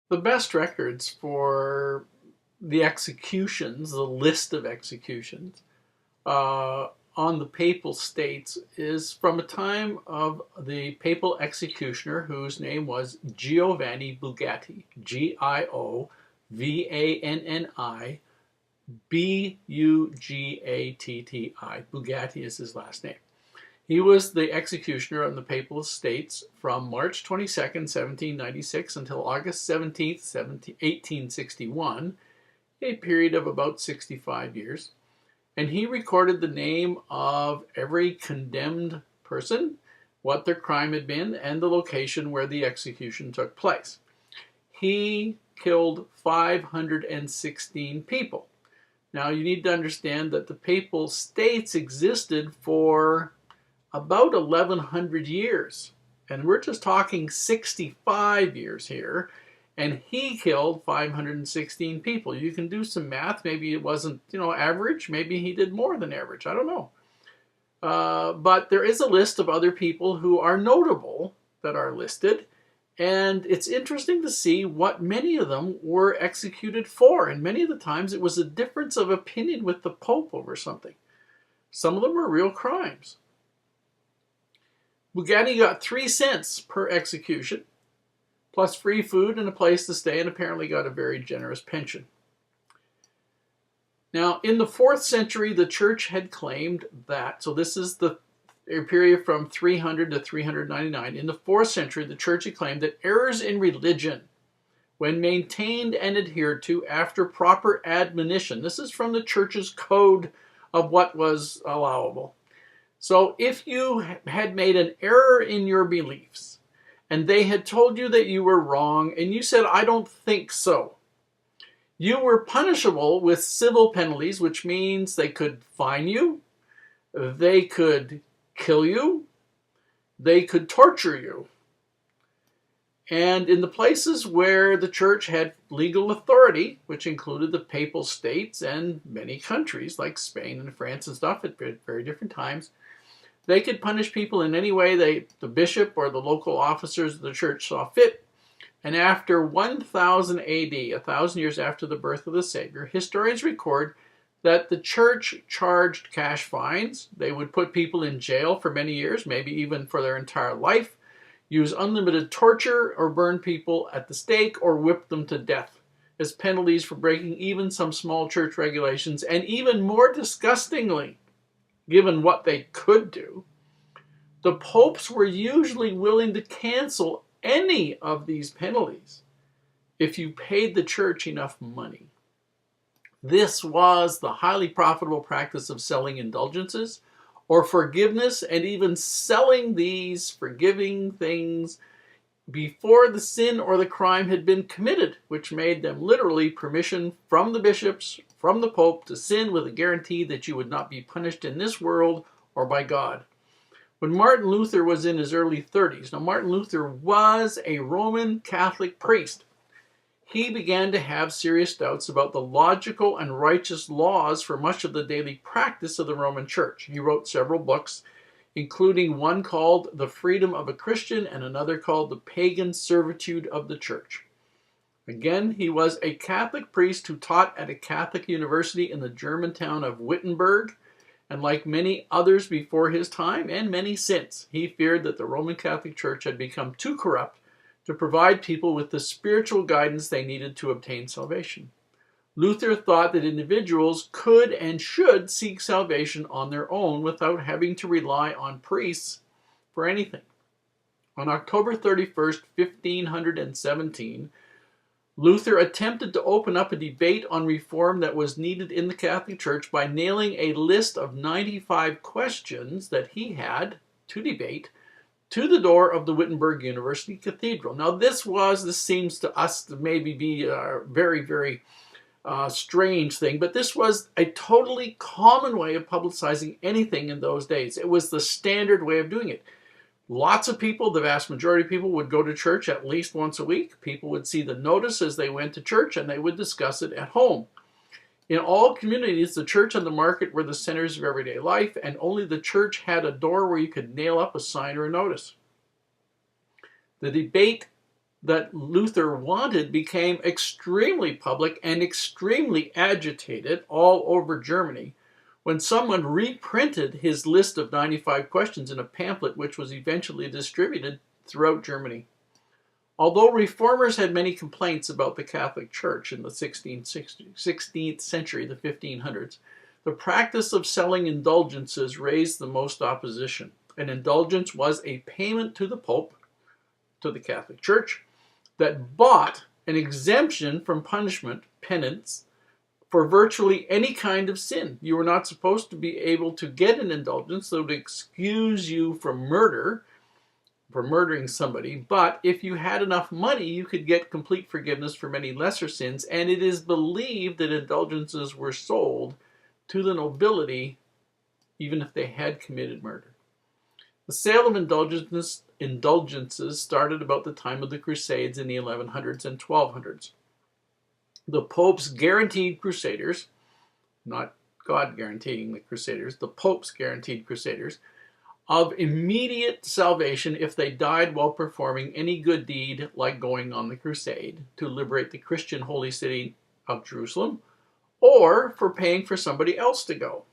The best records for the executions, the list of executions on the papal states is from a time of the papal executioner whose name was Giovanni Bugatti, Giovanni Bugatti. Bugatti is his last name. He was the executioner on the Papal States from March 22nd, 1796 until August 17th, 1861, a period of about 65 years. And he recorded the name of every condemned person, what their crime had been, and the location where the execution took place. He killed 516 people. Now, you need to understand that the Papal States existed for about 1100 years, and we're just talking 65 years here, and he killed 516 people. You can do some math. Maybe it wasn't, average. Maybe he did more than average. I don't know. But there is a list of other people who are notable that are listed, and it's interesting to see what many of them were executed for, and many of the times it was a difference of opinion with the Pope over something. Some of them were real crimes. Bugatti got 3 cents per execution, plus free food and a place to stay, and apparently got a very generous pension. Now, in the 4th century, the church had claimed that, so this is the period from 300 to 399. In the 4th century, the church had claimed that errors in religion, when maintained and adhered to after proper admonition, this is from the church's code of what was allowable. So if you had made an error in your beliefs and they had told you that you were wrong and you said, I don't think so, you were punishable with civil penalties, which means they could fine you, they could kill you, they could torture you. And in the places where the church had legal authority, which included the Papal States and many countries like Spain and France and stuff at very different times, they could punish people in any way the bishop or the local officers of the church saw fit. And after 1000 AD, 1,000 years after the birth of the Savior, historians record that the church charged cash fines. They would put people in jail for many years, maybe even for their entire life, use unlimited torture, or burn people at the stake, or whip them to death as penalties for breaking even some small church regulations. And even more disgustingly, given what they could do, the popes were usually willing to cancel any of these penalties if you paid the church enough money. This was the highly profitable practice of selling indulgences or forgiveness, and even selling these forgiving things before the sin or the crime had been committed, which made them literally permission from the bishops, from the Pope, to sin with a guarantee that you would not be punished in this world or by God. When Martin Luther was in his early 30s, now Martin Luther was a Roman Catholic priest, he began to have serious doubts about the logical and righteous laws for much of the daily practice of the Roman Church. He wrote several books, including one called The Freedom of a Christian and another called The Pagan Servitude of the Church. Again, he was a Catholic priest who taught at a Catholic university in the German town of Wittenberg, and like many others before his time, and many since, he feared that the Roman Catholic Church had become too corrupt to provide people with the spiritual guidance they needed to obtain salvation. Luther thought that individuals could and should seek salvation on their own without having to rely on priests for anything. On October 31st, 1517, Luther attempted to open up a debate on reform that was needed in the Catholic Church by nailing a list of 95 questions that he had to debate to the door of the Wittenberg University Cathedral. Now, this seems to us to maybe be a very, very strange thing, but this was a totally common way of publicizing anything in those days. It was the standard way of doing it. Lots of people, the vast majority of people, would go to church at least once a week. People would see the notice as they went to church, and they would discuss it at home. In all communities, the church and the market were the centers of everyday life, and only the church had a door where you could nail up a sign or a notice. The debate that Luther wanted became extremely public and extremely agitated all over Germany when someone reprinted his list of 95 questions in a pamphlet which was eventually distributed throughout Germany. Although reformers had many complaints about the Catholic Church in the 16th century, the 1500s, the practice of selling indulgences raised the most opposition. An indulgence was a payment to the Pope, to the Catholic Church, that bought an exemption from punishment, penance, for virtually any kind of sin. You were not supposed to be able to get an indulgence that would excuse you from murder, for murdering somebody, but if you had enough money, you could get complete forgiveness for many lesser sins, and it is believed that indulgences were sold to the nobility even if they had committed murder. The sale of indulgences started about the time of the Crusades in the 1100s and 1200s. The Pope's guaranteed crusaders, not God guaranteeing the crusaders, the Pope's guaranteed crusaders, of immediate salvation if they died while performing any good deed like going on the crusade to liberate the Christian holy city of Jerusalem, or for paying for somebody else to go.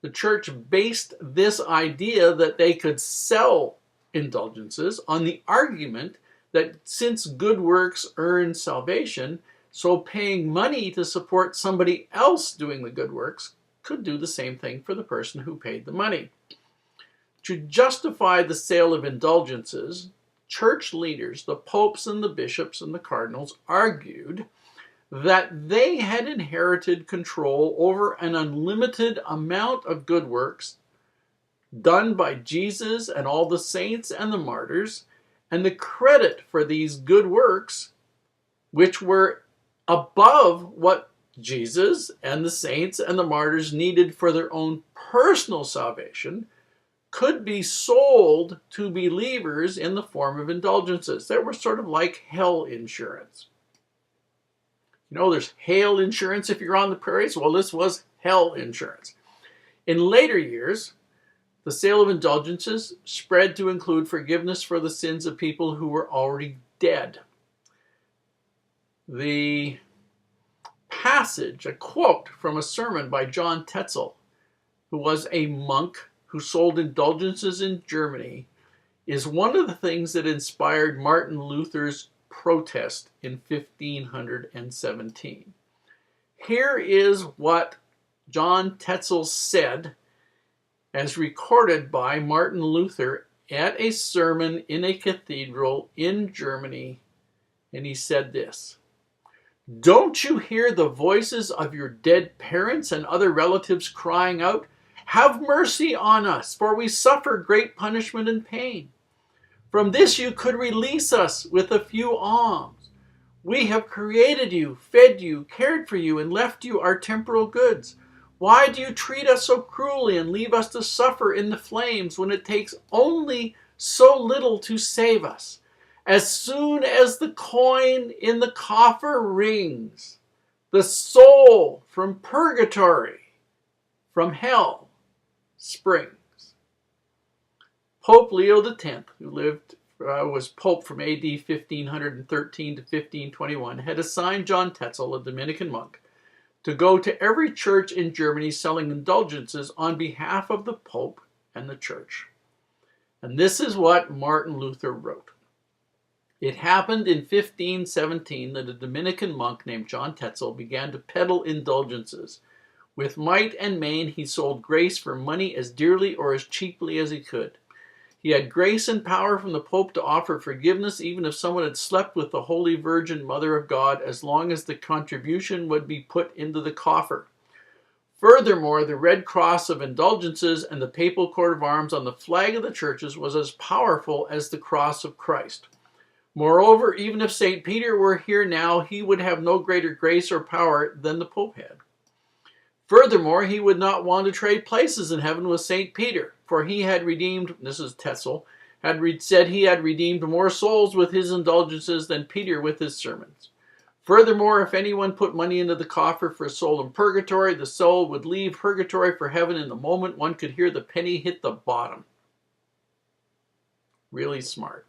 The church based this idea that they could sell indulgences on the argument that since good works earn salvation, so paying money to support somebody else doing the good works could do the same thing for the person who paid the money. To justify the sale of indulgences, church leaders, the popes and the bishops and the cardinals, argued that they had inherited control over an unlimited amount of good works done by Jesus and all the saints and the martyrs, and the credit for these good works, which were above what Jesus and the saints and the martyrs needed for their own personal salvation, could be sold to believers in the form of indulgences. They were sort of like hell insurance. You know, there's hail insurance if you're on the prairies. Well, this was hell insurance. In later years, the sale of indulgences spread to include forgiveness for the sins of people who were already dead. The passage, a quote from a sermon by John Tetzel, who was a monk who sold indulgences in Germany, is one of the things that inspired Martin Luther's protest in 1517. Here is what John Tetzel said, as recorded by Martin Luther at a sermon in a cathedral in Germany, and he said this: "Don't you hear the voices of your dead parents and other relatives crying out, 'Have mercy on us, for we suffer great punishment and pain'? From this you could release us with a few alms. We have created you, fed you, cared for you, and left you our temporal goods. Why do you treat us so cruelly and leave us to suffer in the flames when it takes only so little to save us? As soon as the coin in the coffer rings, the soul from purgatory, from hell, springs." Pope Leo X, who was Pope from AD 1513 to 1521, had assigned John Tetzel, a Dominican monk, to go to every church in Germany selling indulgences on behalf of the Pope and the Church. And this is what Martin Luther wrote. "It happened in 1517 that a Dominican monk named John Tetzel began to peddle indulgences. With might and main he sold grace for money as dearly or as cheaply as he could. He had grace and power from the Pope to offer forgiveness even if someone had slept with the Holy Virgin Mother of God, as long as the contribution would be put into the coffer. Furthermore, the red cross of indulgences and the papal coat of arms on the flag of the churches was as powerful as the cross of Christ. Moreover, even if St. Peter were here now, he would have no greater grace or power than the Pope had. Furthermore, he would not want to trade places in heaven with St. Peter, for he had redeemed," this is Tetzel, said he had redeemed more souls with his indulgences than Peter with his sermons. Furthermore, if anyone put money into the coffer for a soul in purgatory, the soul would leave purgatory for heaven in the moment one could hear the penny hit the bottom. Really smart.